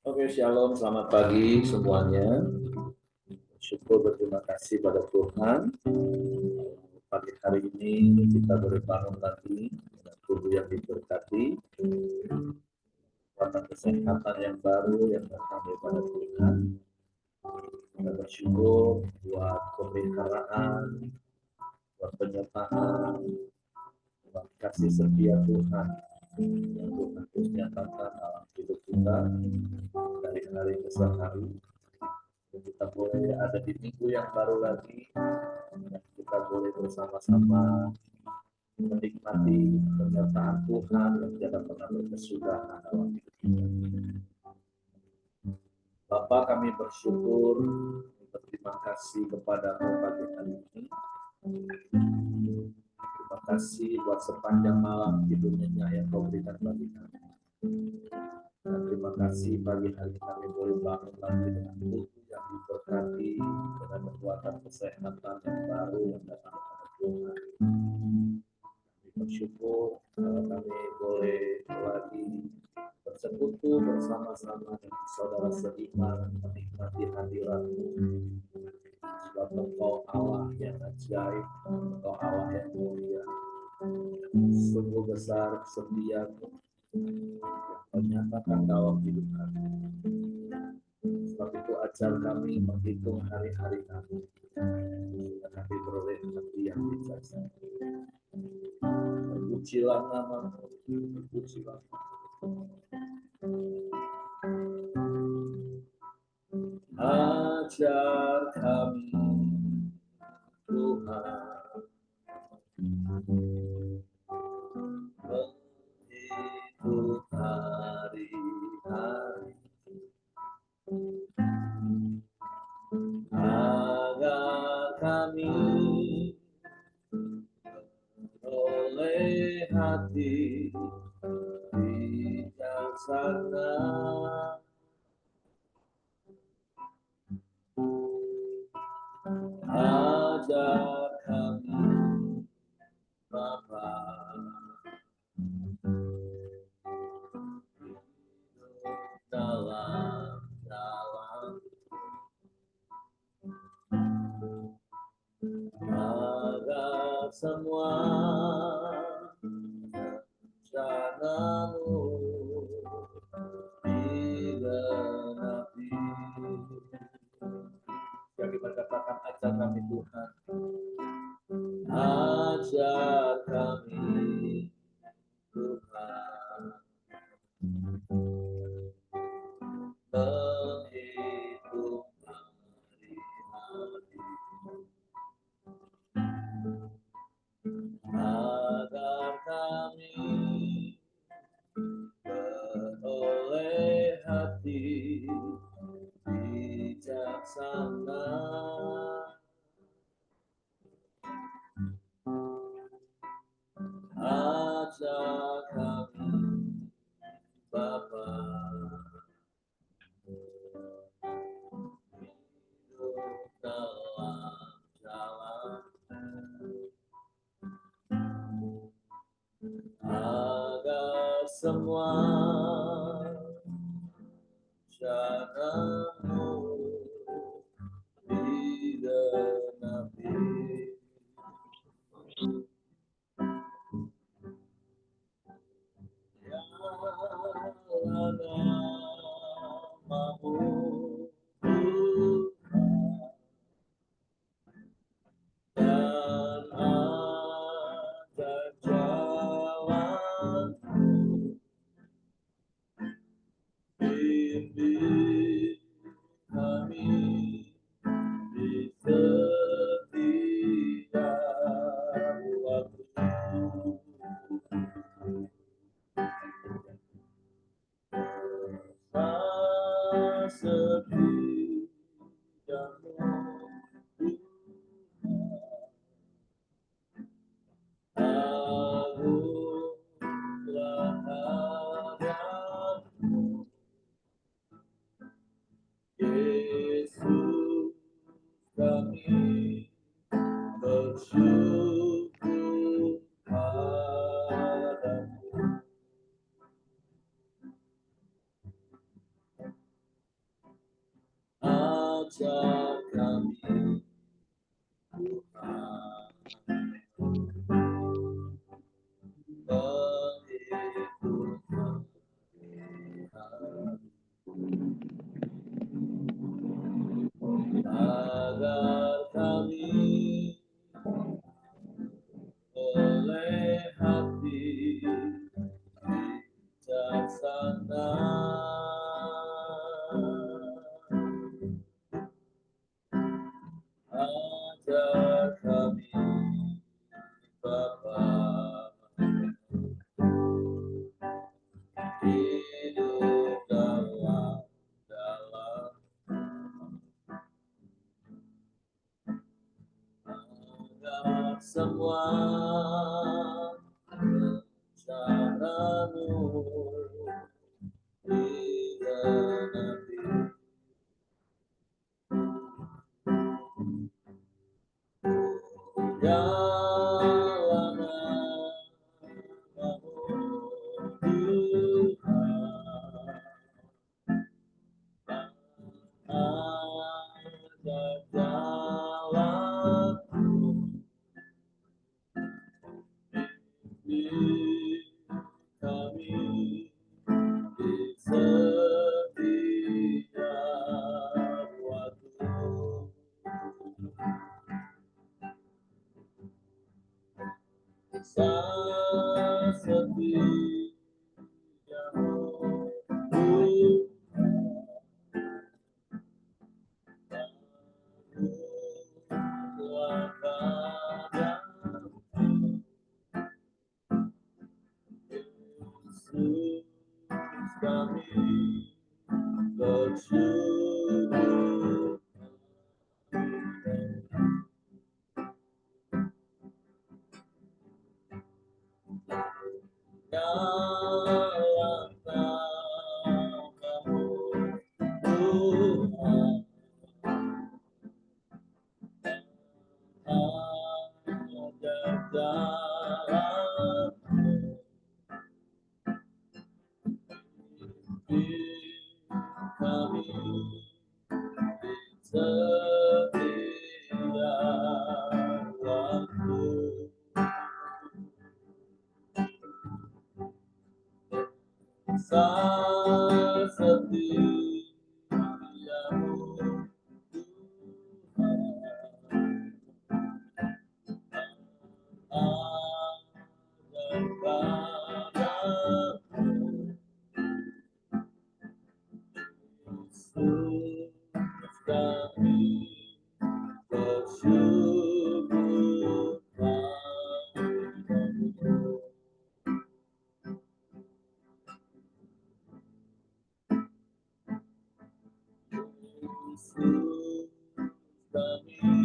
Oke, shalom, selamat pagi semuanya. Syukur berterima kasih pada Tuhan. Pagi hari ini kita berbangun lagi dengan tubuh yang diberkati, kekuatan kesehatan yang baru yang datang daripada Tuhan. Kita bersyukur buat pemeliharaan, buat penyertaan, buat kasih setia Tuhan yang Tuhan terus nyatakan dalam hidup kita dari hari ke hari. Kita boleh ada di minggu yang baru lagi, dan kita boleh bersama-sama menikmati penyertaan Tuhan yang tidak pernah berkesudahan dalam hidup kita. Bapa, kami bersyukur, berterima kasih kepadamu pagi hari ini. Terima kasih buat sepanjang malam tidur nyenyak yang kau berikan bagi kami. Dan terima kasih pagi hari kami boleh bangun lagi dengan tubuh yang diberkati, dengan kekuatan kesehatan yang baru yang datang dari Tuhan. Kami bersyukur kami boleh lagi bersekutu bersama-sama dengan saudara seiman menikmati hadirat-Mu. Sebab Engkau Allah yang ajaib, Engkau Allah yang mulia, sungguh besar setia-Mu yang menyatakan dalam hidup kami. Sebab itu ajar kami menghitung hari-hari kami, sehingga kami beroleh hati yang bijaksana. Terpujilah nama-Mu, terpujilah. Ajar kami, Tuhan, menghitung hari-hari, agar kami beroleh hati bijaksana. Ajar kami, Bapa, dalam jalan, agar semua rencana-Mu digenapi. Ya, kita katakan ajar kami Tuhan, ajar kami Tuhan, menghitung hari-hari, agar kami beroleh hati bijaksana. Ajar kami, Bapa, hidup dalam jalan, agar semua rencana-Mu digenapi. Dialah nama-Mu, Tuhan, dan ajar jalan-Mu, bimbing ajar kami Tuhan menghibur agar kami oleh hati bijaksana ajar kami Bapa hidup dalam agar semua rencanamu digenapi dalam namamu Tuhan agar jalanku kami di setiap waktu setiamu Yesus kami bersyukur dalam namamu Tuhan agar jalanmu kami di setiap waktu setiamu Tuhan agar padamu Yesus kami bersyukur padamu. Yesus kami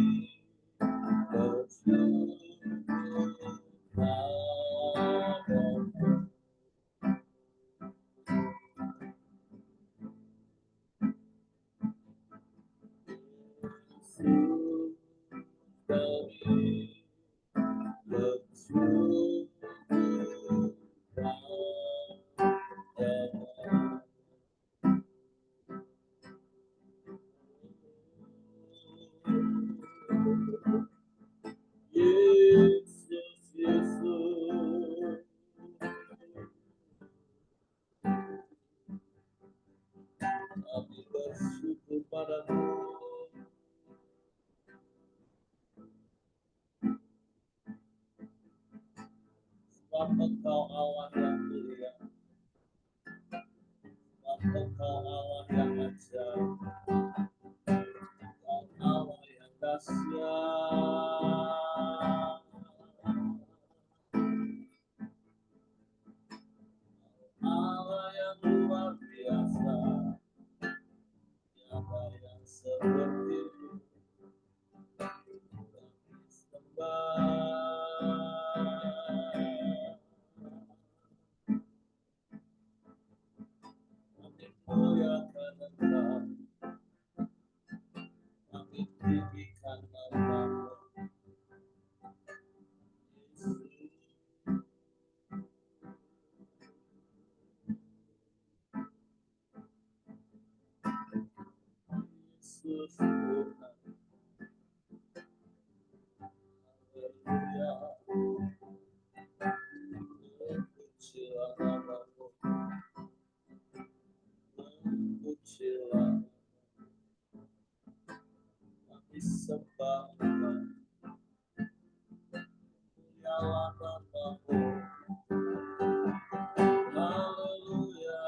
bersyukur padamu. Yesus kami bersyukur padamu. Yesus, Yesus, kami bersyukur padamu. Sebab Engkau Allah yang mulia, sebab Engkau Allah yang ajaib, Engkau Allah yang dahsyat, Allah yang luar biasa, tiada yang seperti-Mu. Kami sembah, kami muliakan Engkau, kami tinggikan nama-Mu. Yesus, Yesus Tuhan. Haleluya. Terpujilah namamu, terpujilah, kami sembah, mulialah namamu. Haleluya.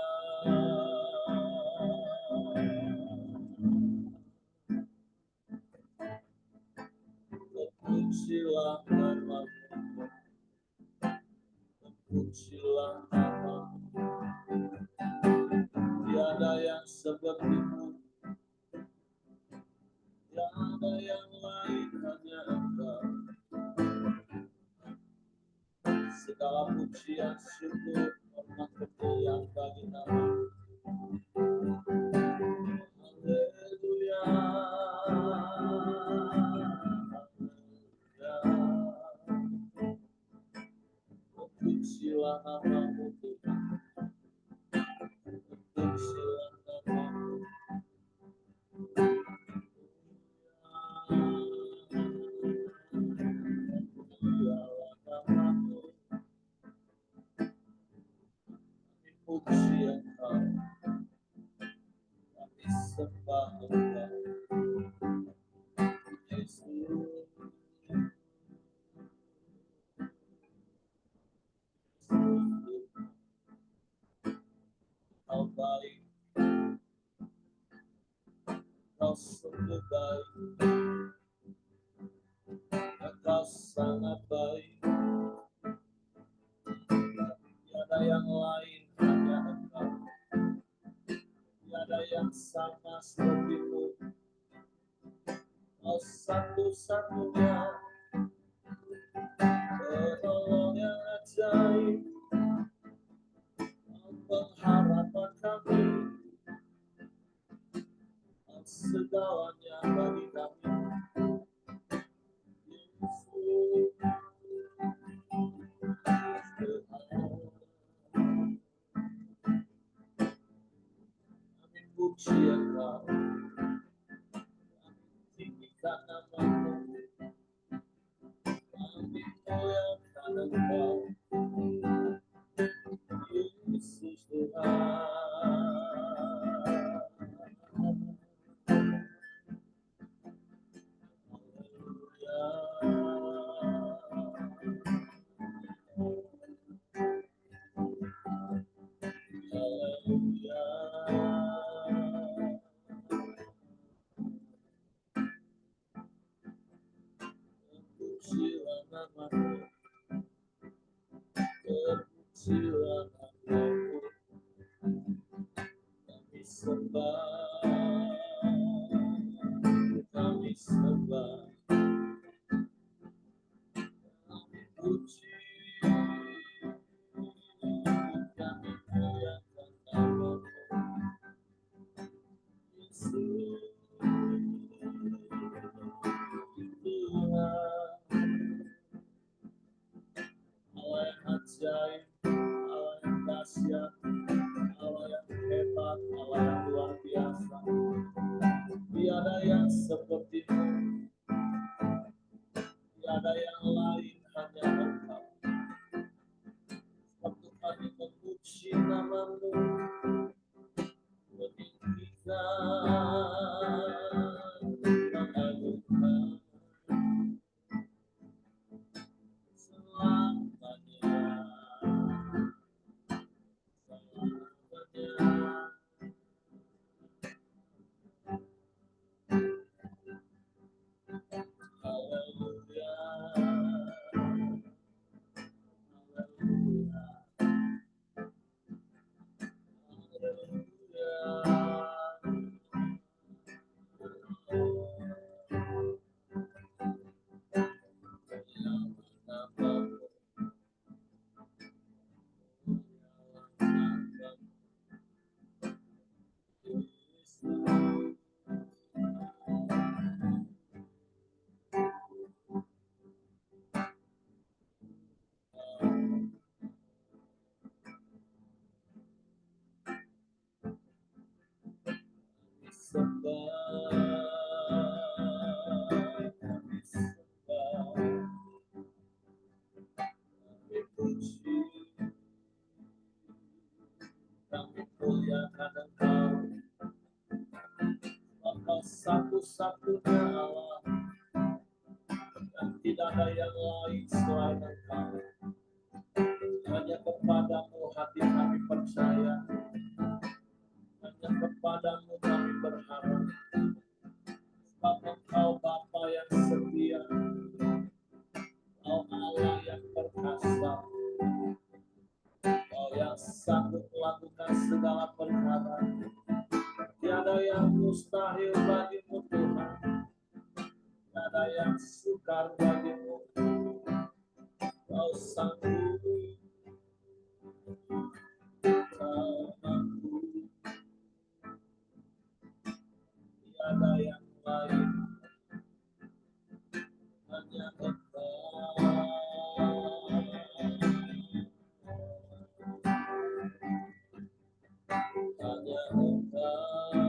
Terpujilah namamu, terpujilah namamu. Tiada yang sepertimu, tiada yang lain, hanya Engkau. Segala pujian, syukur, hormat, kemuliaan bagi nama. Haleluya. Terpujilah namamu Tuhan, terpujilah namamu. Mulialah namamu. Kami puji Engkau, kami sembah Engkau, Yesus. Kau baik, Kau sungguh baik, Kau sangat baik. Tiada yang lain, hanya Engkau. Tiada yang sama sepertimu. Kau satu-satunya penolong yang ajaib, pengharapan kami, segalanya bagi kami. Yesus Tuhan, kami puji Engkau, kami tinggikan namamu, kami muliakan Engkau, Yesus Tuhan. Terpujilah namamu, terpujilah namamu. Kami sembah, kami sembah, kami puji, kami muliakan namamu, Yesus Tuhan. Allah yang ajaib, Allah yang dahsyat, Allah yang hebat, Allah yang luar biasa. Tiada yang sepertimu, tiada yang lain, hanya Engkau. Waktu kami memuji namamu, meninggikan, mengagungkan selamanya, selamanya. Haleluya, haleluya, sembah, kami muliakan Engkau, Bapa satu-satunya Allah, dan tidak ada yang lain selain Engkau. Hanya kepadamu hati kami percaya, hanya kepadamu kami berharap. Sebab Engkau Bapa yang setia, Engkau Allah yang perkasa, Engkau yang sanggup melakukan segala perkara. Tiada yang mustahil bagimu Tuhan, tiada yang sukar bagimu. Kau sanggup, Kau mampu, tiada yang lain, hanya Engkau. Hanya Engkau.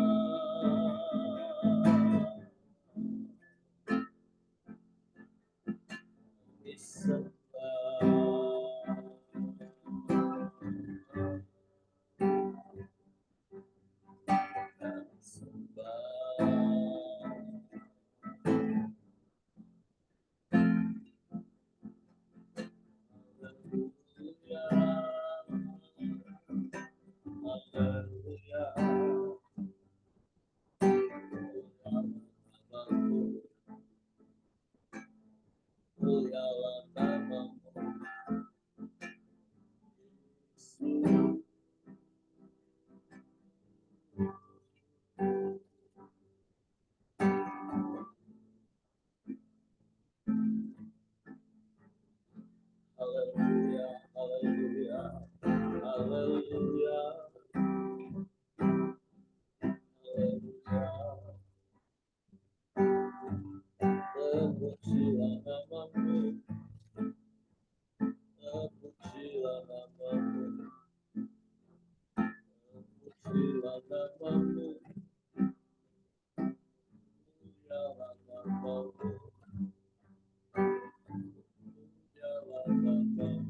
Hallelujah, hallelujah, hallelujah, hallelujah. Terpujilah namamu, terpujilah namamu, terpujilah namamu, terpujilah namamu, terpujilah namamu.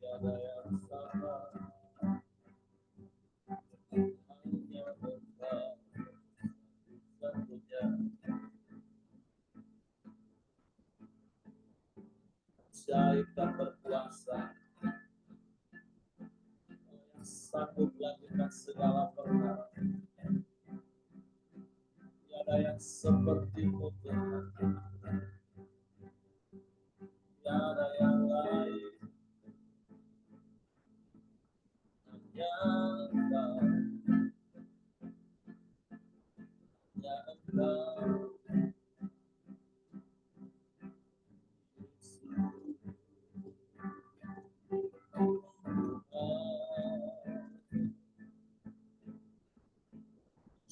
Tiada yang sama, hanya Engkau satu-satunya. Ajaib dan berkuasa, yang sanggup melakukan segala perkara. Tiada yang seperti-Mu Tuhan, tiada yang lain, hanya Engkau, hanya Engkau.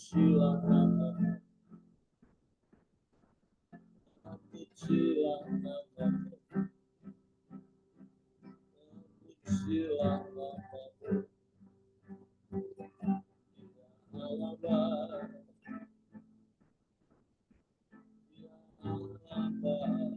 Pujilah namamu, pujilah namamu, pujilah namamu, ya Allah, ya Allah,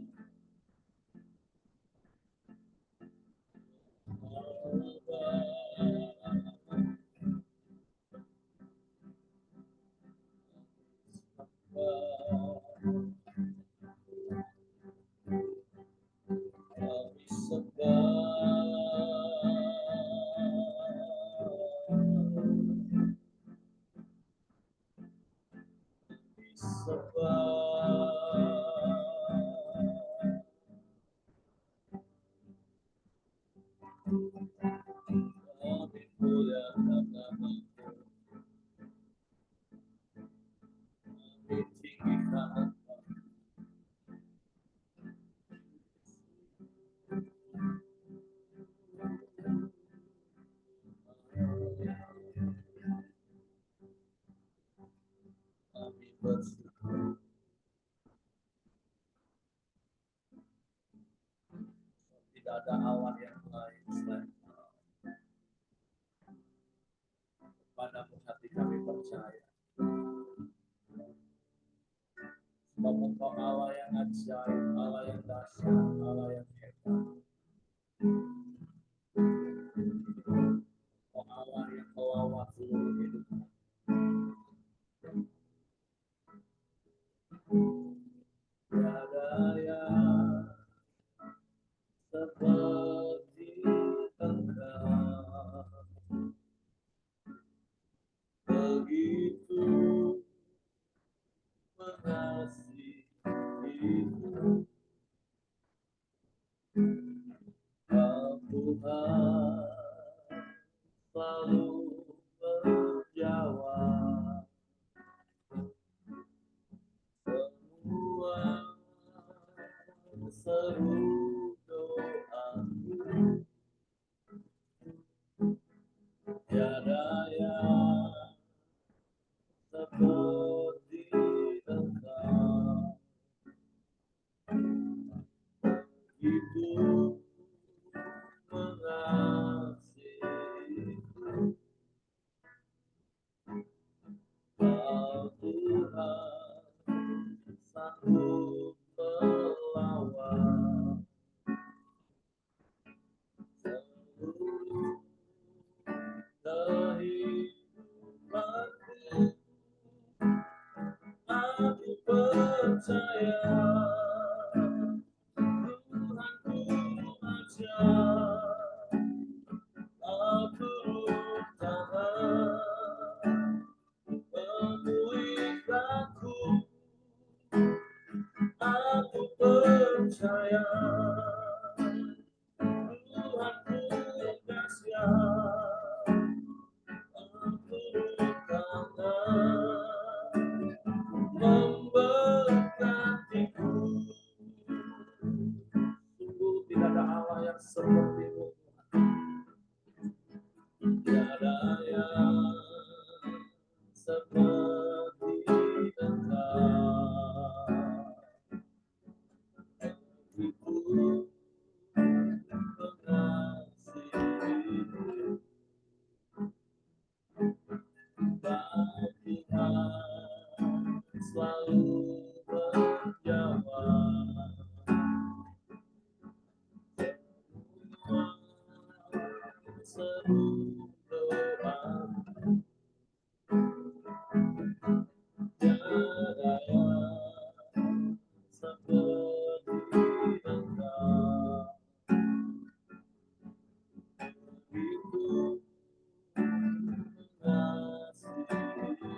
kami muliakan namamu, kami tinggikan Engkau. tidak ada Allah yang lain selain padamu hati kami percaya. Sebab Engkau Allah yang ajaib, Allah yang dahsyat, Allah yang hebat. Engkau Allah yang melawat seluruh hidup kami. Tiada yang seperti Engkau, begitu mengasihiku. Kau Tuhan selalu menjawab semua seru doaku. Tiada yang seperti Engkau, begitu mengasihiku. Kau Tuhan sanggup melawan seluruh kehidupanku. Aku percaya Tuhanku ajaib, aku turut tangan memulihkanku. Aku percaya Tuhanku dahsyat, aku turut tangan memberkatiku. Sungguh tidak ada Allah yang seperti-Mu. Tiada yang seperti Engkau, begitu mengasihiku. Kau Tuhan selalu menjawab semua seru doaku. Tiada yang seperti Engkau, begitu mengasihiku.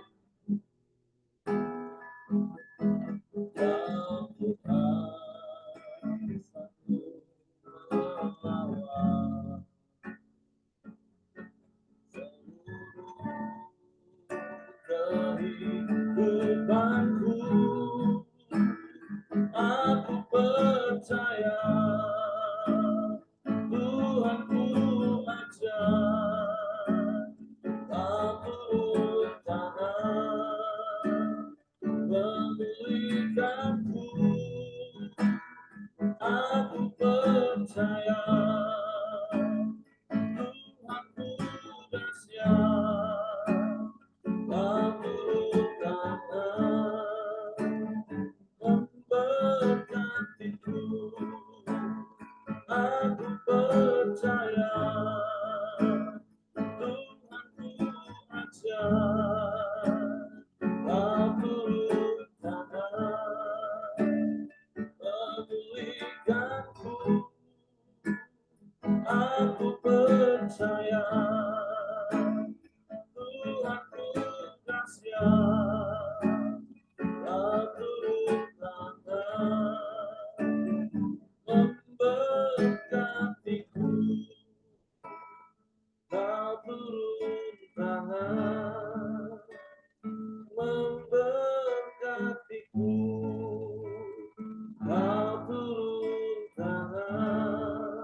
Kau Tuhan sanggup melawan seluruh kehidupanku. Aku percaya Tuhanku ajaib, aku turut tangan memulihkanku. Aku percaya Tuhanku dahsyat, aku turut tangan memberkatiku. Aku percaya Tuhanku ajaib, aku turut tangan memulihkanku. Aku percaya Tuhanku dahsyat, aku turut tangan memberkatiku. Kau turut tangan memberkatiku. Kau turut tangan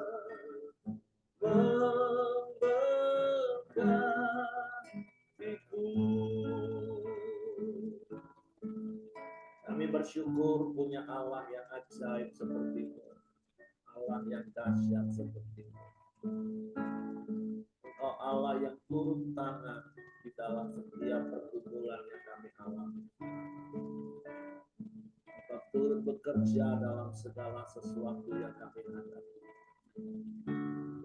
memberkatiku. Kami bersyukur punya Allah yang ajaib seperti itu. Tuhan yang dahsyat seperti itu. Oh Allah yang turun tangan di dalam setiap pergumulan yang kami alami. Engkau turut bekerja dalam segala sesuatu yang kami hadapi.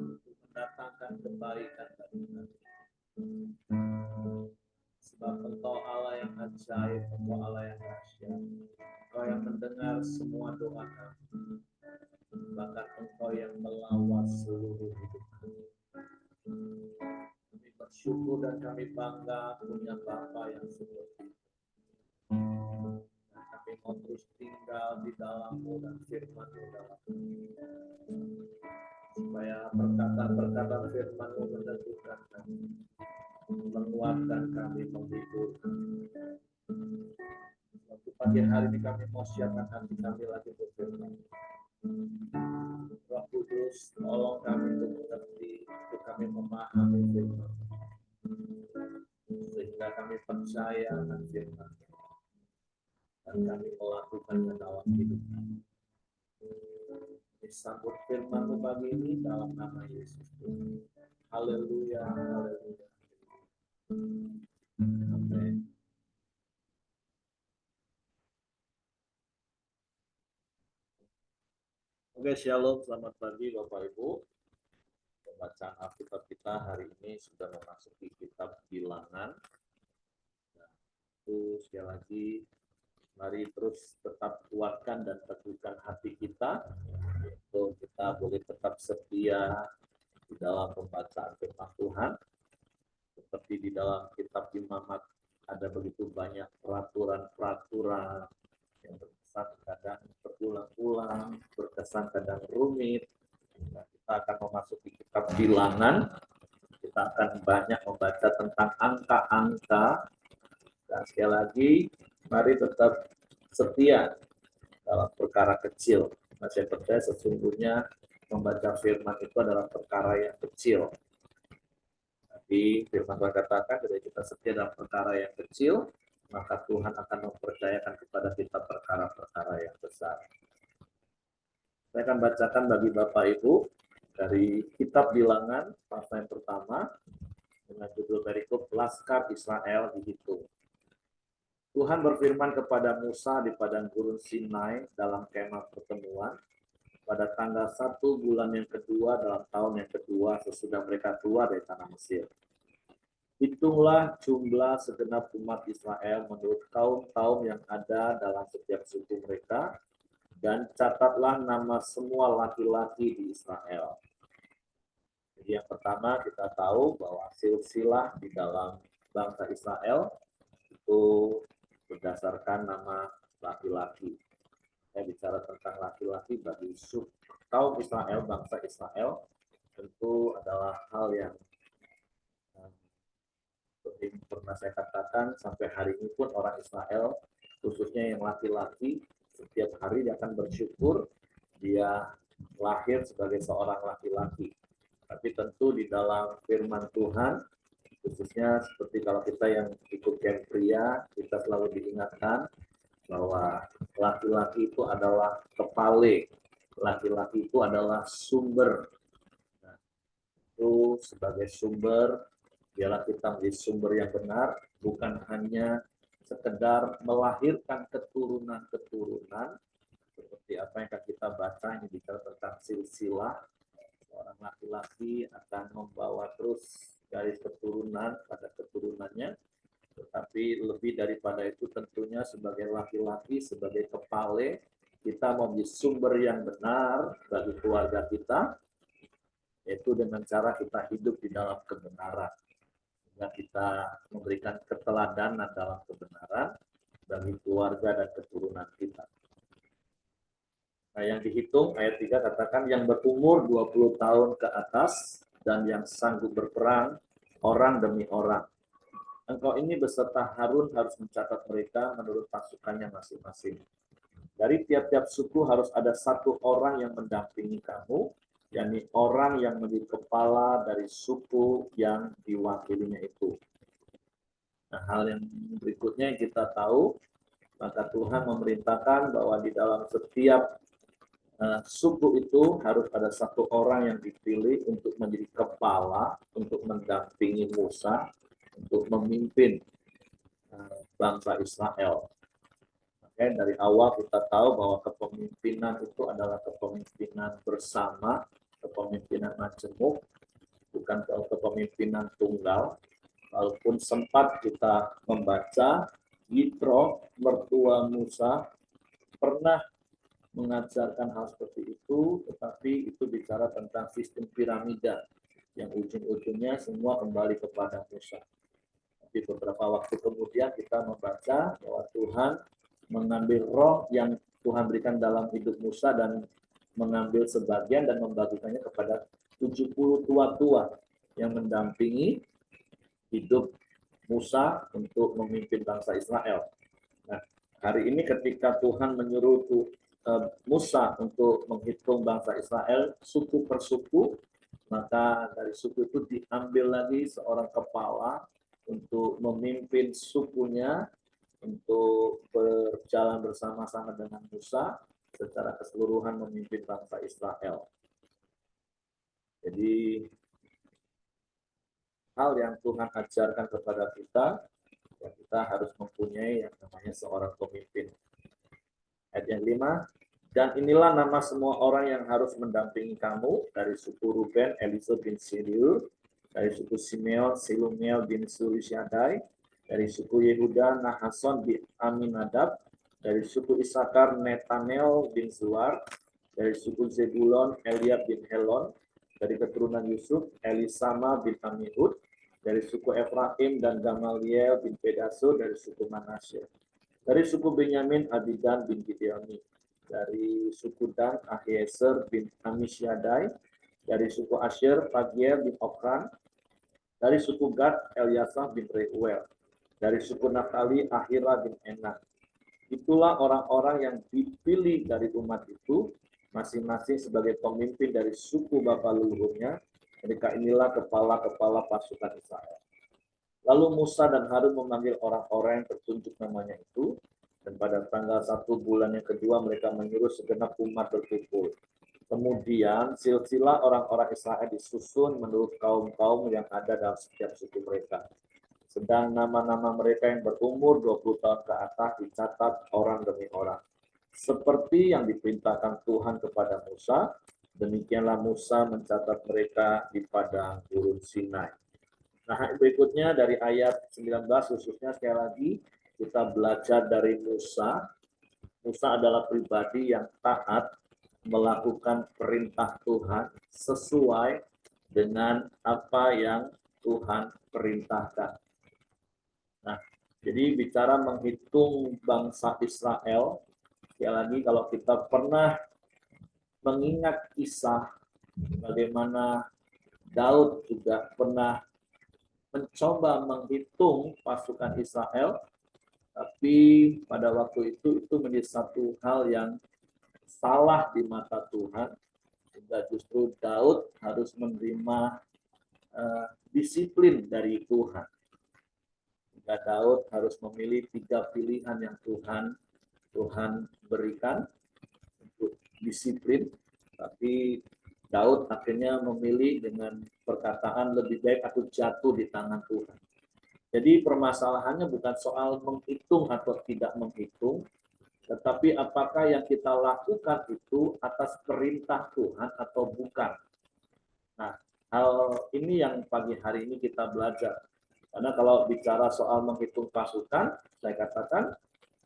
Untuk mendatangkan kebaikan bagi kami. Sebab Engkau Allah yang ajaib, Engkau Allah yang dahsyat. Engkau yang mendengar semua doa kami. Bahkan Engkau yang melawat seluruh hidup kami. Kami bersyukur dan kami bangga punya Bapa yang seperti itu. Dan kami mau terus tinggal di dalam-Mu dan firman-Mu dalam kami. Supaya perkataan-perkataan firman-Mu meneguhkan kami, menguatkan kami, menghibur kami. Waktu pagi hari ini kami mau siapkan hati kami lagi berfirman. Roh Kudus, tolong kami untuk mengerti, untuk kami memahami firman, sehingga kami percaya akan firman dan kami melakukannya dalam hidup kami. Disambut firman-Mu pagi ini dalam nama Yesus Tuhan. Haleluya, haleluya. Amin. Oke, shalom, selamat pagi Bapak Ibu. Pembacaan Alkitab kita hari ini sudah memasuki kitab Bilangan. Nah, itu sekali lagi, mari terus tetap kuatkan dan teguhkan hati kita untuk kita boleh tetap setia di dalam pembacaan firman Tuhan. Seperti di dalam kitab Imamat ada begitu banyak peraturan-peraturan yang berkesan kadang berulang-ulang, berkesan kadang rumit. Nah, kita akan memasuki kitab Bilangan. Kita akan banyak membaca tentang angka-angka. Dan sekali lagi, mari tetap setia dalam perkara kecil. Nah, saya percaya sesungguhnya membaca firman itu adalah perkara yang kecil. Tapi firman Tuhan katakan, ketika kita setia dalam perkara yang kecil, maka Tuhan akan mempercayakan kepada kita perkara-perkara yang besar. Saya akan bacakan bagi Bapak Ibu dari kitab Bilangan, pasal yang pertama, dengan judul perikop Laskar Israel dihitung. Tuhan berfirman kepada Musa di padang gurun Sinai dalam kemah pertemuan pada tanggal 1 bulan yang kedua dalam tahun yang kedua sesudah mereka keluar dari tanah Mesir. Hitunglah jumlah segenap umat Israel menurut kaum-kaum yang ada dalam setiap suku mereka, dan catatlah nama semua laki-laki di Israel. Jadi yang pertama kita tahu bahwa silsilah di dalam bangsa Israel itu berdasarkan nama laki-laki. Saya bicara tentang laki-laki bagi kaum Israel, bangsa Israel, tentu adalah hal yang seperti pernah saya katakan, sampai hari ini pun orang Israel, khususnya yang laki-laki, setiap hari dia akan bersyukur dia lahir sebagai seorang laki-laki. Tapi tentu di dalam firman Tuhan, khususnya seperti kalau kita yang ikut camp pria, kita selalu diingatkan bahwa laki-laki itu adalah kepale, laki-laki itu adalah sumber. Nah, itu sebagai sumber, biarlah kita menjadi sumber yang benar, bukan hanya sekedar melahirkan keturunan-keturunan, seperti apa yang kita baca ini bicara tentang silsilah, seorang laki-laki akan membawa terus garis keturunan pada keturunannya, tetapi lebih daripada itu tentunya sebagai laki-laki, sebagai kepale, kita mau menjadi sumber yang benar bagi keluarga kita, yaitu dengan cara kita hidup di dalam kebenaran. Sehingga kita memberikan keteladanan dalam kebenaran bagi keluarga dan keturunan kita. Nah, yang dihitung ayat 3 katakan yang berumur 20 tahun ke atas dan yang sanggup berperang orang demi orang. Engkau ini beserta Harun harus mencatat mereka menurut pasukannya masing-masing. Dari tiap-tiap suku harus ada satu orang yang mendampingi kamu, yakni orang yang menjadi kepala dari suku yang diwakilinya itu. Nah, hal yang berikutnya yang kita tahu, maka Tuhan memerintahkan bahwa di dalam setiap suku itu harus ada satu orang yang dipilih untuk menjadi kepala, untuk mendampingi Musa, untuk memimpin bangsa Israel. Oke, dari awal kita tahu bahwa kepemimpinan itu adalah kepemimpinan bersama, kepemimpinan majemuk, bukan kepemimpinan tunggal. Walaupun sempat kita membaca, Yitro, mertua Musa, pernah mengajarkan hal seperti itu, tetapi itu bicara tentang sistem piramida yang ujung-ujungnya semua kembali kepada Musa. Tapi beberapa waktu kemudian kita membaca bahwa Tuhan mengambil roh yang Tuhan berikan dalam hidup Musa dan mengambil sebagian dan membagikannya kepada 70 tua-tua yang mendampingi hidup Musa untuk memimpin bangsa Israel. Nah, hari ini ketika Tuhan menyuruh Musa untuk menghitung bangsa Israel suku per suku, maka dari suku itu diambil lagi seorang kepala untuk memimpin sukunya, untuk berjalan bersama-sama dengan Musa secara keseluruhan memimpin bangsa Israel. Jadi hal yang Tuhan ajarkan kepada kita, ya kita harus mempunyai yang namanya seorang pemimpin. Ayat yang 5, dan inilah nama semua orang yang harus mendampingi kamu, dari suku Ruben, Elisur bin Siriur, dari suku Simeon, Selumiel bin Surishadai, dari suku Yehuda, Nahason bin Aminadab, dari suku Isakar, Netanel bin Zuar, dari suku Zebulon, Eliab bin Helon, dari keturunan Yusuf, Elisama bin Amihud, dari suku Efraim dan Gamaliel bin Pedasur, dari suku Manasye. Dari suku Benyamin, Abidan bin Gideoni. Dari suku Dan, Ahieser bin Amishyadai. Dari suku Asher, Pagiel bin Okran. Dari suku Gad, Eliasah bin Reuel. Dari suku Naftali, Ahira bin Enak. Itulah orang-orang yang dipilih dari umat itu, masing-masing sebagai pemimpin dari suku bapa leluhurnya. Mereka inilah kepala-kepala pasukan Israel. Lalu Musa dan Harun memanggil orang-orang yang tertunjuk namanya itu, dan pada tanggal 1 bulan yang kedua mereka menyuruh segenap umat berkumpul. Kemudian silsilah orang-orang Israel disusun menurut kaum-kaum yang ada dalam setiap suku mereka. Sedang nama-nama mereka yang berumur 20 tahun ke atas dicatat orang demi orang. Seperti yang diperintahkan Tuhan kepada Musa, demikianlah Musa mencatat mereka di padang gurun Sinai. Nah, berikutnya dari ayat 19 khususnya sekali lagi kita belajar dari Musa. Musa adalah pribadi yang taat melakukan perintah Tuhan sesuai dengan apa yang Tuhan perintahkan. Nah, jadi bicara menghitung bangsa Israel, sekali lagi kalau kita pernah mengingat kisah bagaimana Daud juga pernah mencoba menghitung pasukan Israel, tapi pada waktu itu menjadi satu hal yang salah di mata Tuhan, sehingga justru Daud harus menerima disiplin dari Tuhan. Sehingga Daud harus memilih 3 pilihan yang Tuhan berikan untuk disiplin, tapi Daud akhirnya memilih dengan perkataan lebih baik aku jatuh di tangan Tuhan. Jadi permasalahannya bukan soal menghitung atau tidak menghitung, tetapi apakah yang kita lakukan itu atas perintah Tuhan atau bukan. Nah, hal ini yang pagi hari ini kita belajar. Karena kalau bicara soal menghitung pasukan, saya katakan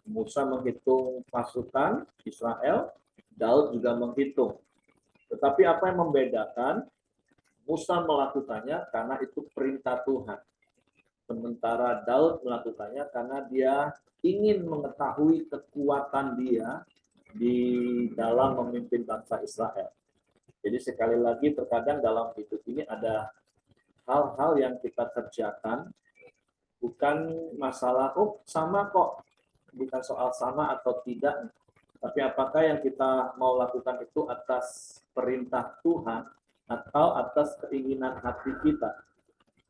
Musa menghitung pasukan Israel, Daud juga menghitung. Tetapi apa yang membedakan? Musa melakukannya karena itu perintah Tuhan. Sementara Daud melakukannya karena dia ingin mengetahui kekuatan dia di dalam memimpin bangsa Israel. Jadi sekali lagi terkadang dalam hidup ini ada hal-hal yang kita kerjakan bukan masalah sama kok, bukan soal sama atau tidak, tapi apakah yang kita mau lakukan itu atas perintah Tuhan atau atas keinginan hati kita.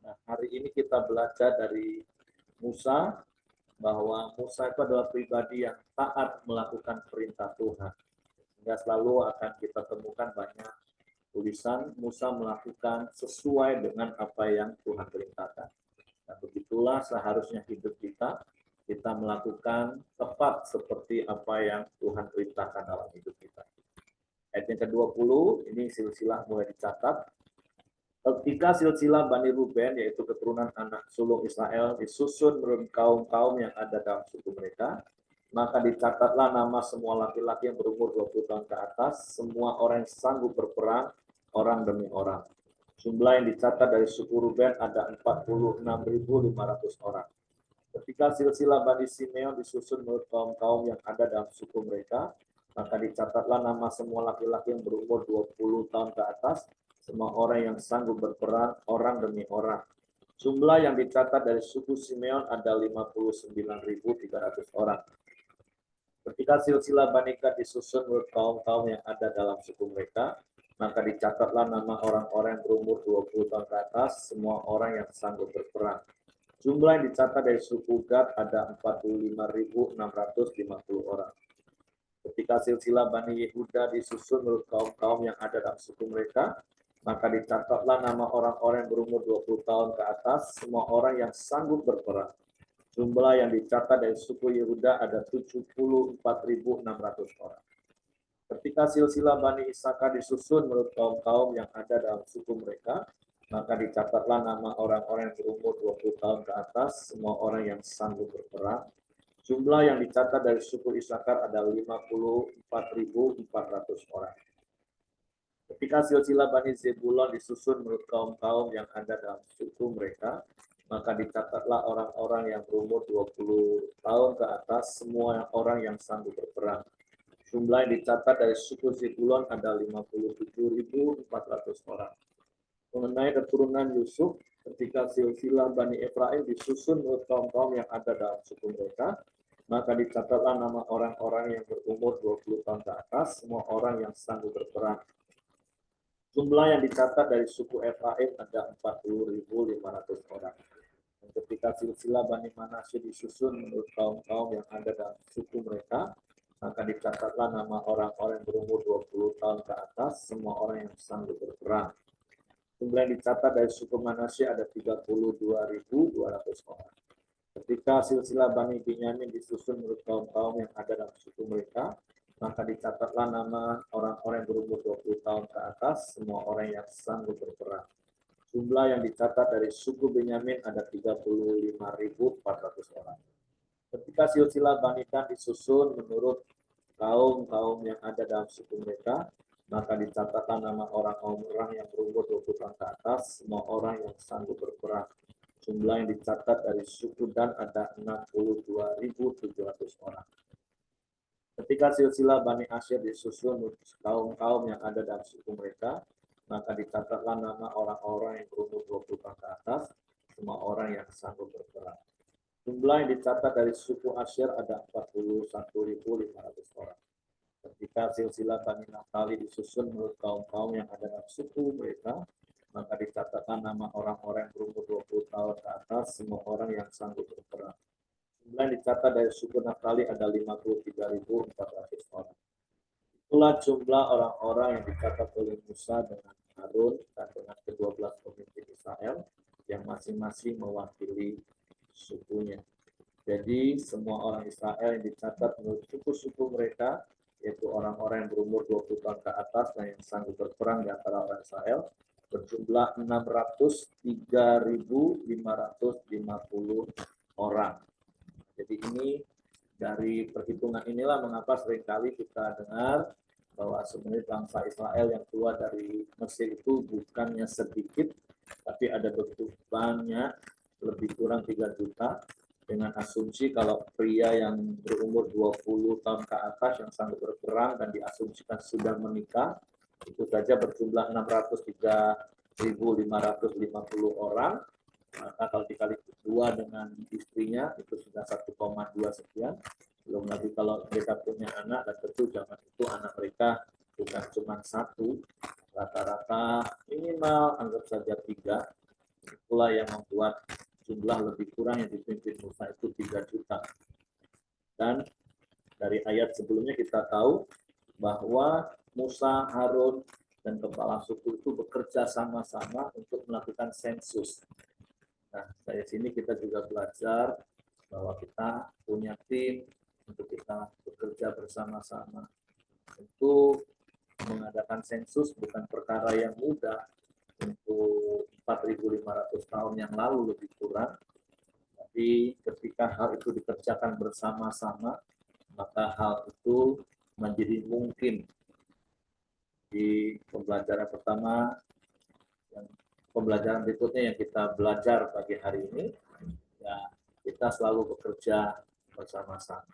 Nah, hari ini kita belajar dari Musa bahwa Musa itu adalah pribadi yang taat melakukan perintah Tuhan. Sehingga selalu akan kita temukan banyak tulisan Musa melakukan sesuai dengan apa yang Tuhan perintahkan. Nah, begitulah seharusnya hidup kita, kita melakukan tepat seperti apa yang Tuhan perintahkan dalam hidup kita. Ayat yang ke-20, ini silsilah mulai dicatat. Ketika silsilah Bani Ruben, yaitu keturunan anak sulung Israel, disusun menurut kaum-kaum yang ada dalam suku mereka, maka dicatatlah nama semua laki-laki yang berumur 20 tahun ke atas, semua orang yang sanggup berperang, orang demi orang. Jumlah yang dicatat dari suku Ruben ada 46.500 orang. Ketika silsilah Bani Simeon disusun menurut kaum-kaum yang ada dalam suku mereka, maka dicatatlah nama semua laki-laki yang berumur 20 tahun ke atas, semua orang yang sanggup berperang, orang demi orang. Jumlah yang dicatat dari suku Simeon ada 59.300 orang. Ketika silsilah Bani Gad disusun menurut kaum-kaum yang ada dalam suku mereka, maka dicatatlah nama orang-orang yang berumur 20 tahun ke atas, semua orang yang sanggup berperang. Jumlah yang dicatat dari suku Gad ada 45.650 orang. Ketika silsilah Bani Yehuda disusun menurut kaum-kaum yang ada dalam suku mereka, maka dicatatlah nama orang-orang yang berumur 20 tahun ke atas, semua orang yang sanggup berperang. Jumlah yang dicatat dari suku Yehuda ada 74.600 orang. Ketika silsilah Bani Isakar disusun menurut kaum-kaum yang ada dalam suku mereka, maka dicatatlah nama orang-orang yang berumur 20 tahun ke atas, semua orang yang sanggup berperang. Jumlah yang dicatat dari suku Isakar ada 54.400 orang. Ketika silsilah Bani Zebulon disusun menurut kaum-kaum yang ada dalam suku mereka, maka dicatatlah orang-orang yang berumur 20 tahun ke atas, semua orang yang sanggup berperang. Jumlah yang dicatat dari suku Zebulon ada 57.400 orang. Mengenai keturunan Yusuf, ketika silsilah Bani Efraim disusun menurut kaum-kaum yang ada dalam suku mereka, maka dicatatlah nama orang-orang yang berumur 20 tahun ke atas, semua orang yang sanggup berperang. Jumlah yang dicatat dari suku Efraim ada 40.500 orang. Dan ketika silsilah Bani Manasye disusun menurut kaum-kaum yang ada dalam suku mereka, maka dicatatlah nama orang-orang yang berumur 20 tahun ke atas, semua orang yang sanggup berperang. Jumlah yang dicatat dari suku Manasye ada 32.200 orang. Ketika silsilah Bani Binyamin disusun menurut kaum-kaum yang ada dalam suku mereka, maka dicatatlah nama orang-orang yang berumur 20 tahun ke atas, semua orang yang sanggup berperang. Jumlah yang dicatat dari suku Benyamin ada 35.400 orang. Ketika silsilah Bani Dan disusun menurut kaum-kaum yang ada dalam suku mereka, maka dicatatlah nama orang-orang yang berumur 20 tahun ke atas, semua orang yang sanggup berperang. Jumlah yang dicatat dari suku Dan ada 62.700 orang. Ketika silsilah Bani Asyir disusun kaum-kaum yang ada dalam suku mereka, maka dicatatlah nama orang-orang yang berumur 20 tahun ke atas, semua orang yang sanggup berperang. Jumlah yang dicatat dari suku Asyir ada 41.500 orang. Ketika silsilah Bani Naftali disusun menurut kaum-kaum yang ada dalam suku mereka, maka dicatatlah nama orang-orang yang berumur 20 tahun ke atas, semua orang yang sanggup berperang. Jumlah yang dicatat dari suku Naftali ada 53.400 orang. Itulah jumlah orang-orang yang dicatat oleh Musa dengan Harun dan dengan ke-12 pemimpin Israel yang masing-masing mewakili sukunya. Jadi semua orang Israel yang dicatat menurut suku-suku mereka, yaitu orang-orang yang berumur 20 tahun ke atas dan yang sanggup berperang di antara orang Israel, berjumlah 603.550 orang. Jadi ini dari perhitungan inilah mengapa seringkali kita dengar bahwa sebenarnya bangsa Israel yang keluar dari Mesir itu bukannya sedikit, tapi ada begitu banyak, lebih kurang 3 juta, dengan asumsi kalau pria yang berumur 20 tahun ke atas yang sanggup berperang dan diasumsikan sudah menikah, itu saja berjumlah 603.550 orang. Maka kalau dikali 2 dengan istrinya itu sudah 1,2 sekian. Belum lagi kalau mereka punya anak, dan tentu zaman itu anak mereka bukan cuma 1, rata-rata minimal anggap saja 3. Itulah yang membuat jumlah lebih kurang yang dipimpin Musa itu 3 juta. Dan dari ayat sebelumnya kita tahu bahwa Musa, Harun, dan kepala suku itu bekerja sama-sama untuk melakukan sensus. Nah, dari sini kita juga belajar bahwa kita punya tim untuk kita bekerja bersama-sama. Untuk mengadakan sensus bukan perkara yang mudah untuk 4.500 tahun yang lalu lebih kurang. Tapi ketika hal itu dikerjakan bersama-sama, maka hal itu menjadi mungkin. Di pembelajaran pertama, pembelajaran berikutnya yang kita belajar pagi hari ini, ya kita selalu bekerja bersama-sama.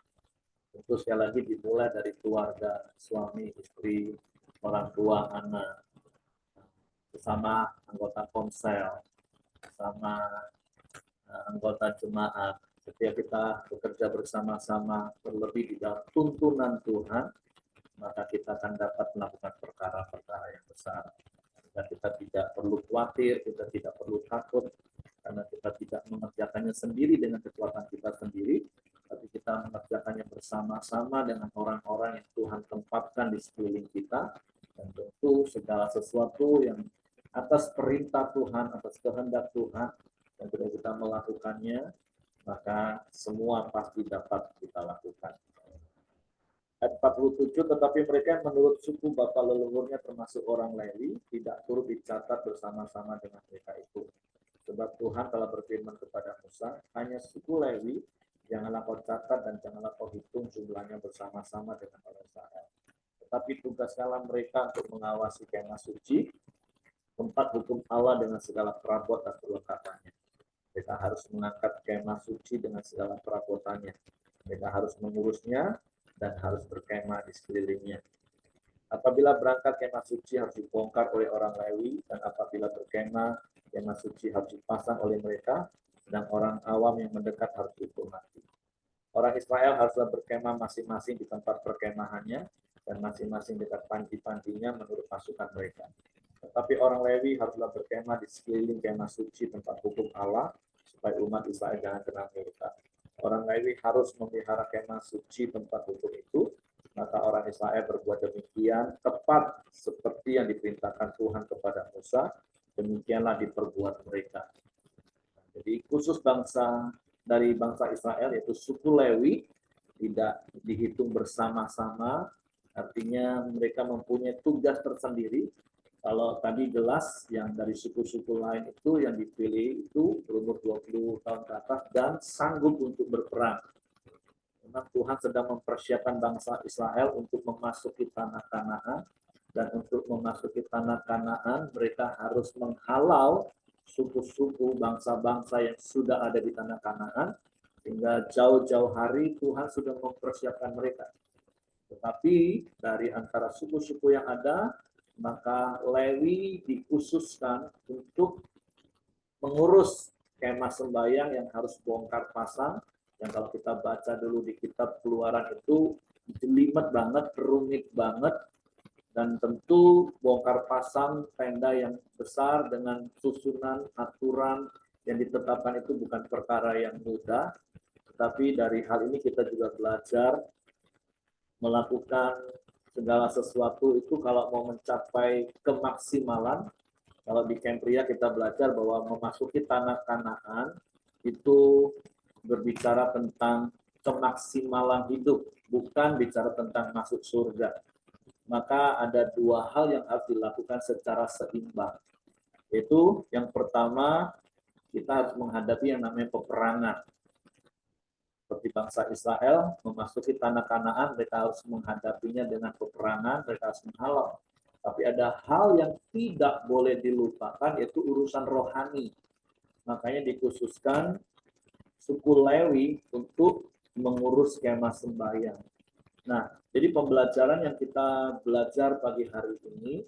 Tentu sekali lagi dimulai dari keluarga, suami, istri, orang tua, anak, bersama anggota komsel, bersama anggota jemaat. Setiap kita bekerja bersama-sama terlebih di dalam tuntunan Tuhan, maka kita akan dapat melakukan perkara-perkara yang besar. Kita tidak perlu khawatir, kita tidak perlu takut, karena kita tidak mengerjakannya sendiri dengan kekuatan kita sendiri, tapi kita mengerjakannya bersama-sama dengan orang-orang yang Tuhan tempatkan di sekeliling kita, dan tentu segala sesuatu yang atas perintah Tuhan, atas kehendak Tuhan, dan ketika kita melakukannya, maka semua pasti dapat kita lakukan. Ayat 47, tetapi mereka yang menurut suku bapa leluhurnya termasuk orang Lewi tidak turut dicatat bersama-sama dengan mereka itu. Sebab Tuhan telah berfirman kepada Musa, hanya suku Lewi janganlah kau catat dan janganlah kau hitung jumlahnya bersama-sama dengan orang Israel. Tetapi tugaskanlah mereka untuk mengawasi kemah suci, tempat hukum Allah dengan segala perabot dan perlengkapannya. Mereka harus mengangkat kemah suci dengan segala perabotannya. Mereka harus mengurusnya dan harus berkemah di sekelilingnya. Apabila berangkat, kemah suci harus dibongkar oleh orang Lewi, dan apabila berkemah, kemah suci harus dipasang oleh mereka, dan orang awam yang mendekat harus dihukum mati. Orang Israel haruslah berkemah masing-masing di tempat perkemahannya, dan masing-masing dekat panci-pancinya menurut pasukan mereka. Tetapi orang Lewi haruslah berkemah di sekeliling kemah suci tempat hukum Allah, supaya umat Israel jangan kena murka. Orang Lewi harus memelihara kemah suci tempat hukum itu, maka orang Israel berbuat demikian tepat seperti yang diperintahkan Tuhan kepada Musa, demikianlah diperbuat mereka. Jadi khusus dari bangsa Israel, yaitu suku Lewi, tidak dihitung bersama-sama, artinya mereka mempunyai tugas tersendiri. Kalau tadi jelas yang dari suku-suku lain itu yang dipilih itu berumur 20 tahun ke atas dan sanggup untuk berperang. Memang Tuhan sedang mempersiapkan bangsa Israel untuk memasuki tanah Kanaan, dan untuk memasuki tanah Kanaan mereka harus menghalau suku-suku bangsa-bangsa yang sudah ada di tanah Kanaan, sehingga jauh-jauh hari Tuhan sudah mempersiapkan mereka. Tetapi dari antara suku-suku yang ada, maka Lewi dikhususkan untuk mengurus kemah sembahyang yang harus bongkar pasang, yang kalau kita baca dulu di kitab Keluaran itu jelimet banget, rumit banget, dan tentu bongkar pasang tenda yang besar dengan susunan aturan yang ditetapkan itu bukan perkara yang mudah, tetapi dari hal ini kita juga belajar melakukan segala sesuatu itu kalau mau mencapai kemaksimalan. Kalau di Camp Pria kita belajar bahwa memasuki tanah Kanaan itu berbicara tentang kemaksimalan hidup, bukan bicara tentang masuk surga. Maka ada dua hal yang harus dilakukan secara seimbang. Yaitu yang pertama, kita harus menghadapi yang namanya peperangan. Seperti bangsa Israel memasuki tanah Kanaan, mereka harus menghadapinya dengan peperangan, mereka harus menghalau. Tapi ada hal yang tidak boleh dilupakan, yaitu urusan rohani. Makanya dikhususkan suku Lewi untuk mengurus kemah sembahyang. Nah, jadi pembelajaran yang kita belajar pagi hari ini,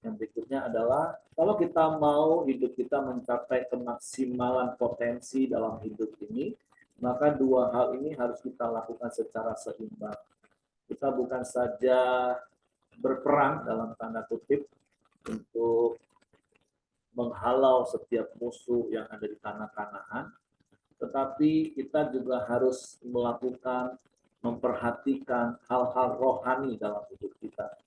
yang berikutnya adalah, kalau kita mau hidup kita mencapai kemaksimalan potensi dalam hidup ini, maka dua hal ini harus kita lakukan secara seimbang. Kita bukan saja berperang dalam tanda kutip untuk menghalau setiap musuh yang ada di tanah Kanaan, tetapi kita juga harus melakukan memperhatikan hal-hal rohani dalam hidup kita.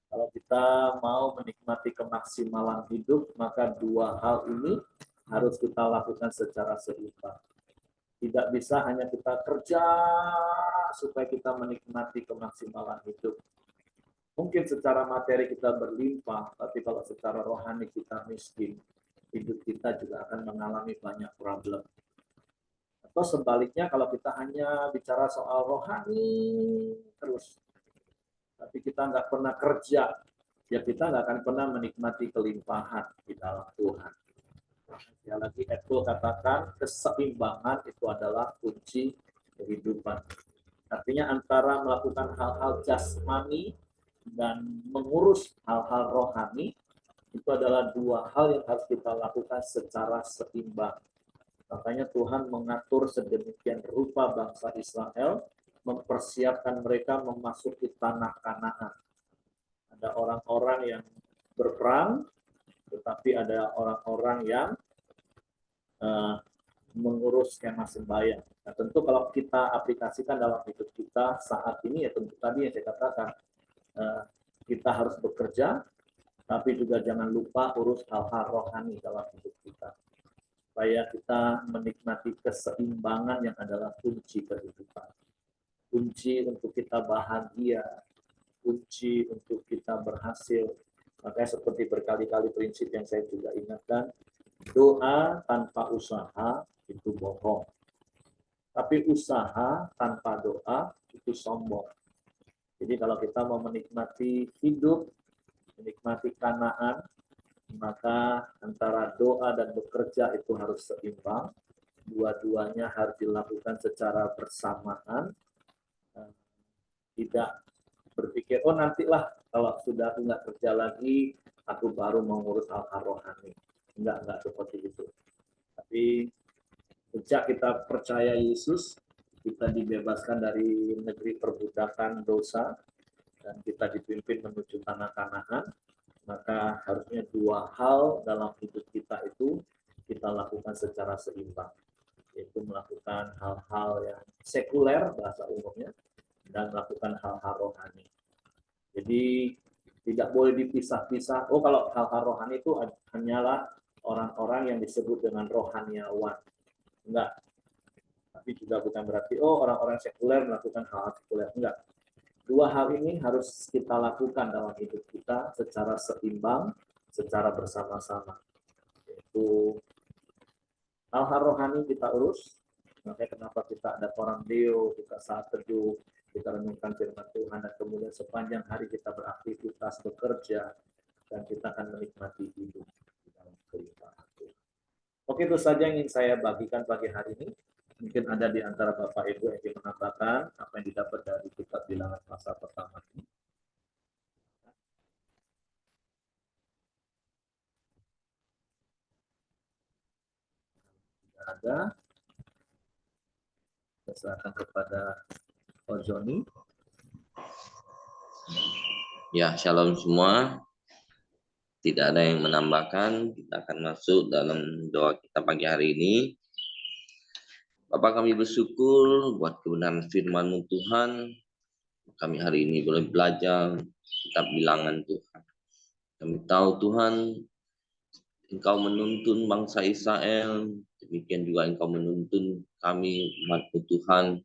Kalau kita mau menikmati kemaksimalan hidup, maka dua hal ini harus kita lakukan secara seimbang. Tidak bisa hanya kita kerja supaya kita menikmati kemaksimalan hidup. Mungkin secara materi kita berlimpah, tapi kalau secara rohani kita miskin, hidup kita juga akan mengalami banyak problem. Atau sebaliknya kalau kita hanya bicara soal rohani terus, tapi kita nggak pernah kerja, ya kita nggak akan pernah menikmati kelimpahan di dalam Tuhan. Ya lagi Apple katakan keseimbangan itu adalah kunci kehidupan. Artinya antara melakukan hal-hal jasmani dan mengurus hal-hal rohani itu adalah dua hal yang harus kita lakukan secara seimbang. Makanya Tuhan mengatur sedemikian rupa bangsa Israel, mempersiapkan mereka memasuki tanah Kanaan. Ada orang-orang yang berperang, tetapi ada orang-orang yang mengurus skema sembahyang. Nah, tentu kalau kita aplikasikan dalam hidup kita saat ini, ya tentu tadi yang saya katakan, kita harus bekerja, tapi juga jangan lupa urus hal-hal rohani dalam hidup kita. Supaya kita menikmati keseimbangan yang adalah kunci kehidupan. Kunci untuk kita bahagia, kunci untuk kita berhasil. Makanya seperti berkali-kali prinsip yang saya juga ingatkan, doa tanpa usaha itu bohong. Tapi usaha tanpa doa itu sombong. Jadi kalau kita mau menikmati hidup, menikmati Kanaan, maka antara doa dan bekerja itu harus seimbang. Dua-duanya harus dilakukan secara bersamaan. Tidak berpikir, oh nantilah kalau sudah aku nggak kerja lagi, aku baru mengurus hal-hal rohani. Enggak seperti itu. Tapi sejak kita percaya Yesus, kita dibebaskan dari negeri perbudakan dosa, dan kita dipimpin menuju tanah Kanaan, maka harusnya dua hal dalam hidup kita itu kita lakukan secara seimbang, yaitu melakukan hal-hal yang sekuler, bahasa umumnya, dan melakukan hal-hal rohani. Jadi tidak boleh dipisah-pisah. Oh, kalau hal-hal rohani itu hanyalah orang-orang yang disebut dengan rohaniawan. Enggak. Tapi juga bukan berarti, oh orang-orang sekuler melakukan hal-hal sekuler. Enggak. Dua hal ini harus kita lakukan dalam hidup kita secara seimbang, secara bersama-sama. Yaitu hal-hal rohani kita urus. Makanya kenapa kita ada orang deo, kita saat teduh, kita renungkan firman Tuhan, dan kemudian sepanjang hari kita beraktivitas, bekerja, dan kita akan menikmati hidup di dalam kelimpahan Tuhan. Oke, itu saja yang ingin saya bagikan pagi hari ini. Mungkin ada di antara Bapak Ibu yang ingin menambahkan apa yang didapat dari kitab Bilangan pasal pertama ini. Tidak ada. Saya serahkan kepada Pak Joni. Ya, shalom semua. Tidak ada yang menambahkan. Kita akan masuk dalam doa kita pagi hari ini. Bapak, kami bersyukur buat kebenaran firman-Mu Tuhan. Kami hari ini boleh belajar kitab Bilangan Tuhan. Kami tahu Tuhan, Engkau menuntun bangsa Israel, demikian juga Engkau menuntun kami umat-Mu Tuhan.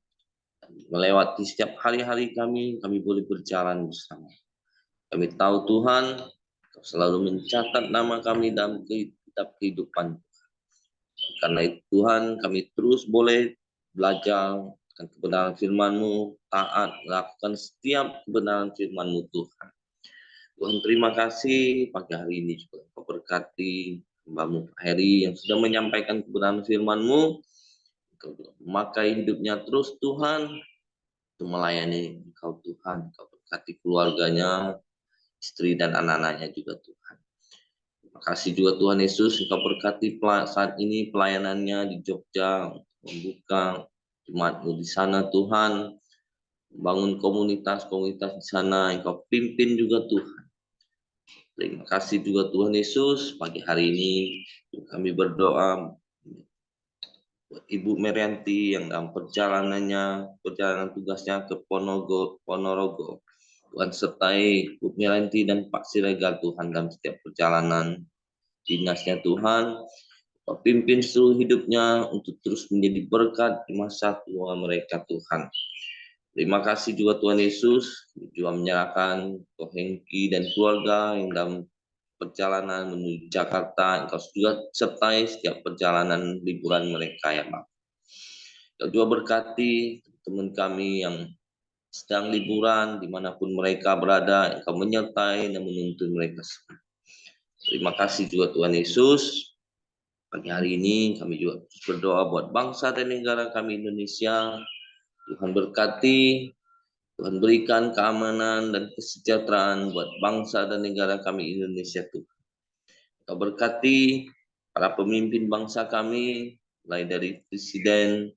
Melewati setiap hari-hari kami boleh berjalan bersama. Kami tahu Tuhan, Engkau selalu mencatat nama kami dalam kitab kehidupan. Karena itu Tuhan, kami terus boleh belajar akan kebenaran firman-Mu, taat, melakukan setiap kebenaran firman-Mu Tuhan. Tuhan, terima kasih pagi hari ini juga Engkau berkati hamba-Mu Heri yang sudah menyampaikan kebenaran firman-Mu. Engkau memakai hidupnya terus Tuhan untuk melayani Engkau Tuhan. Engkau berkati keluarganya, istri dan anak-anaknya juga Tuhan. Terima kasih juga Tuhan Yesus, Engkau berkati saat ini pelayanannya di Jogja, membuka jemaat-Mu di sana Tuhan, membangun komunitas-komunitas di sana, Engkau pimpin juga Tuhan. Terima kasih juga Tuhan Yesus, pagi hari ini kami berdoa buat Ibu Merianti yang dalam perjalanan tugasnya ke Ponorogo. Tuhan sertai Ibu Merianti dan Pak Siregar Tuhan dalam setiap perjalanan dinasnya Tuhan. Pimpin seluruh hidupnya untuk terus menjadi berkat di masa tua mereka Tuhan. Terima kasih juga Tuhan Yesus, juga menyerahkan Ko Hengki dan keluarga yang dalam perjalanan menuju Jakarta. Engkau juga sertai setiap perjalanan liburan mereka ya Pak. Engkau juga berkati teman kami yang sedang liburan dimanapun mereka berada. Engkau menyertai dan menuntun mereka semua. Terima kasih juga Tuhan Yesus. Pagi hari ini kami juga berdoa buat bangsa dan negara kami Indonesia. Tuhan berkati, Tuhan berikan keamanan dan kesejahteraan buat bangsa dan negara kami Indonesia Tuhan. Kau berkati para pemimpin bangsa kami, mulai dari Presiden,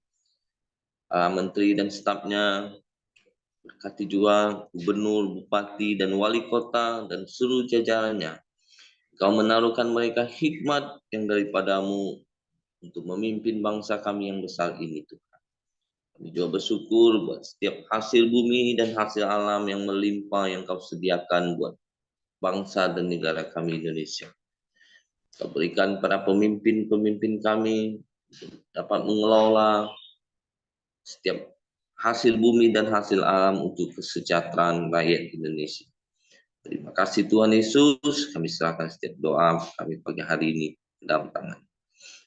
Menteri dan stafnya. Berkati juga Gubernur, Bupati, dan Wali Kota dan seluruh jajarannya. Kau menaruhkan mereka hikmat yang daripadamu untuk memimpin bangsa kami yang besar ini Tuhan. Kami juga bersyukur buat setiap hasil bumi dan hasil alam yang melimpah yang kau sediakan buat bangsa dan negara kami Indonesia. Kau berikan para pemimpin-pemimpin kami dapat mengelola setiap hasil bumi dan hasil alam untuk kesejahteraan rakyat Indonesia. Terima kasih Tuhan Yesus, kami serahkan setiap doa kami pagi hari ini dalam tangan.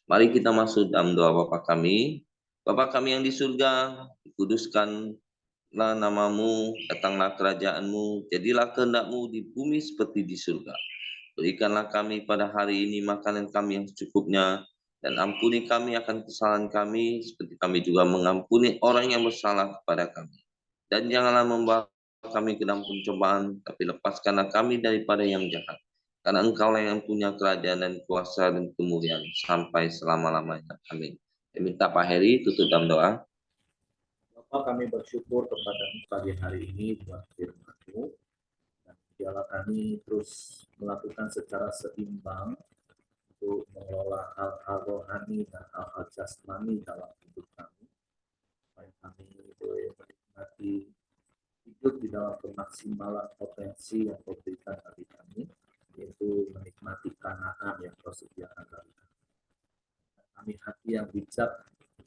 Mari kita masuk dalam doa Bapa kami. Bapa kami yang di surga, dikuduskanlah namamu, datanglah kerajaanmu, jadilah kehendakmu di bumi seperti di surga. Berikanlah kami pada hari ini makanan kami yang secukupnya, dan ampuni kami akan kesalahan kami, seperti kami juga mengampuni orang yang bersalah kepada kami. Dan janganlah membawa kami ke dalam pencobaan, tapi lepaskanlah kami daripada yang jahat. Karena Engkaulah yang punya kerajaan dan kuasa dan kemuliaan sampai selama-lamanya. Amin. Saya minta Pak Heri tutup dalam doa. Bapak, kami bersyukur kepada pagi hari ini buat firman-Mu. Dan biarlah kami terus melakukan secara seimbang untuk mengelola hal-hal rohani dan hal-hal jasmani dalam hidup kami. Supaya kami boleh menikmati hidup di dalam kemaksimalan potensi yang Kau berikan bagi kami, yaitu menikmati Kanaan yang Kau sediakan bagi kami. Kami hati yang bijak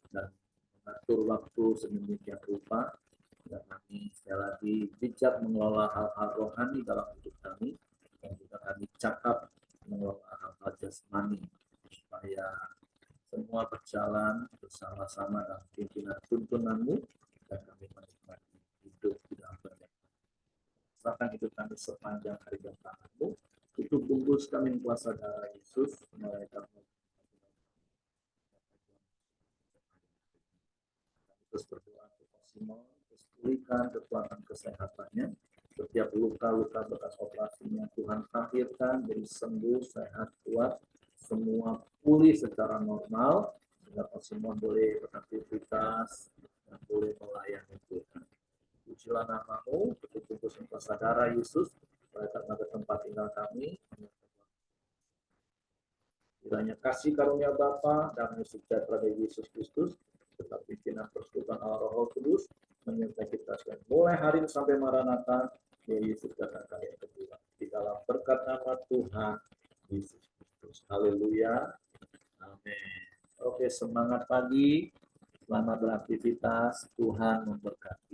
dan mengatur waktu sedemikian rupa, dan kami sekali lagi bijak mengelola hal-hal rohani dalam hidup kami, dan juga kami cakap mengelola hal-hal jasmani, supaya semua berjalan bersama-sama dalam pimpinan tuntunan-Mu, dan kami menikmati hidup di dalam kehendak. Serahkan hidup kami sepanjang hari dan tangan-Mu, itu bungkus kami kuasa darah Yesus, mulai kami terus berdoa untuk Simon, terus pulihkan kekuatan kesehatannya, setiap luka-luka bekas operasinya Tuhan akhirkan jadi sembuh, sehat, kuat, semua pulih secara normal, sehingga Simon boleh beraktivitas dan boleh melayani Tuhan. Pujilah nama-Mu, bungkus kuasa darah Yesus, supaya karena ke tempat tinggal kami, kiranya kasih karunia Bapa dan sejahtera dari Yesus Kristus, tetap pimpinan persekutuan Allah Roh Kudus, menyertai kita sekalian mulai hari ini sampai Maranatha, ya Yesus datang kali yang kedua. Di dalam berkat nama Tuhan Yesus Kristus. Haleluya. Amin. Oke, semangat pagi. Selamat beraktivitas. Tuhan memberkati.